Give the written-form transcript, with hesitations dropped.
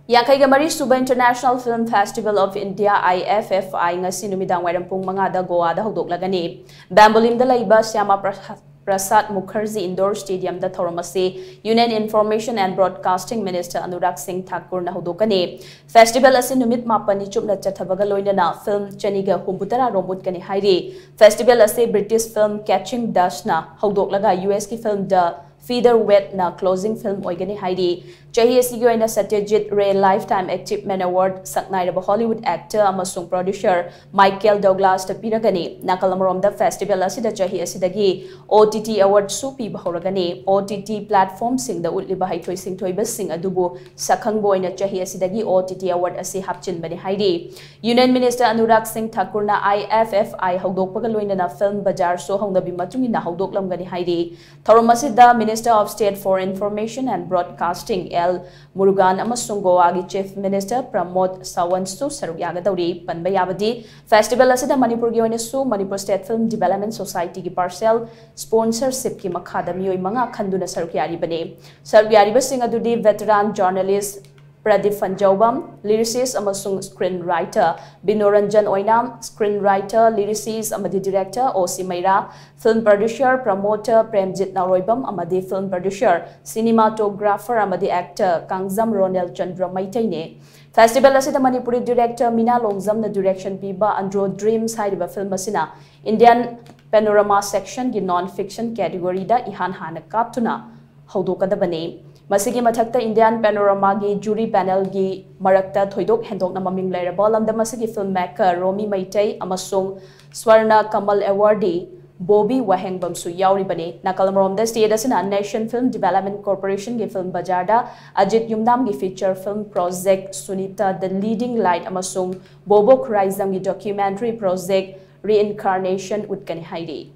Yankaigamari Suba International Film Festival of India IFFI Ngasi Numidang Wairam Pung mangada Goa Da Houdoklagani. Bambolim da laiba Syama Prasad Mukherjee Indoor Stadium da Thoramasi Union Information and Broadcasting Minister Anurag Singh Thakur na Houdokani. Festival asi numit mapani chupna chathabaga loinana film chaniga humbutara rombut hairi. Festival asi British film Catching Dust na Houdoklaga US ki film The Featherweight na closing film oigani hairi. Chahi asi goina Satyajit Ray Lifetime Achievement Award saknairaba Hollywood actor amasung producer Michael Douglas ta piragani. Nakalamrom da festival asida chahi asidagi OTT Award su piba horagani. OTT platform sing da utliba haithoi sing thoiba sing adubu sakhang boina chahi asidagi OTT Award asi hapchin bani hairi. Union Minister Anurag Singh Thakur na IFFI haudokpaga loinana film bazaar so hongdabi matungi na haudoklamgani hairi. Thoramasida Minister of State for Information and Broadcasting L. Murugan amasung Goa gi Chief Minister Pramod Sawansu Sarugyagadori Panbayabadi Festival asida Manipur gi oina su Manipur State Film Development Society gi parcel sponsorship ki makhada mioi manga khanduna sarugyari bane. Sarugyari basing adudi veteran journalist Pradip Fanjawam, lyricist amasung screenwriter Binoranjan Oinam, screenwriter, lyricist amadi director O.C. Maira, film producer, promoter Premjit Naroibam amadi film producer, cinematographer amadi actor Kangzam Ronel Chandra Maitaine. Festival asida Manipuri director MEENA LONGJAM na direction piba ANDRO Dreams haiba film asina Indian Panorama section gi non-fiction category da EHAN HANNA kaptuna haudokadabane. Masigi mathakta Indian Panorama gi jury panel gi marakta thoidok hendokna maming lairaba lamda masigi filmmaker Romi Maitai amasung Swarna Kamal awardee Bobby Wahengbam su yauri bane. Nakalamrom da state asina Nation Film Development Corporation gi film bajarda Ajit Yumnam gi feature film project Sunita The Leading Light amasung Bobo Khuraizam gi documentary project Reincarnation utkani hairi.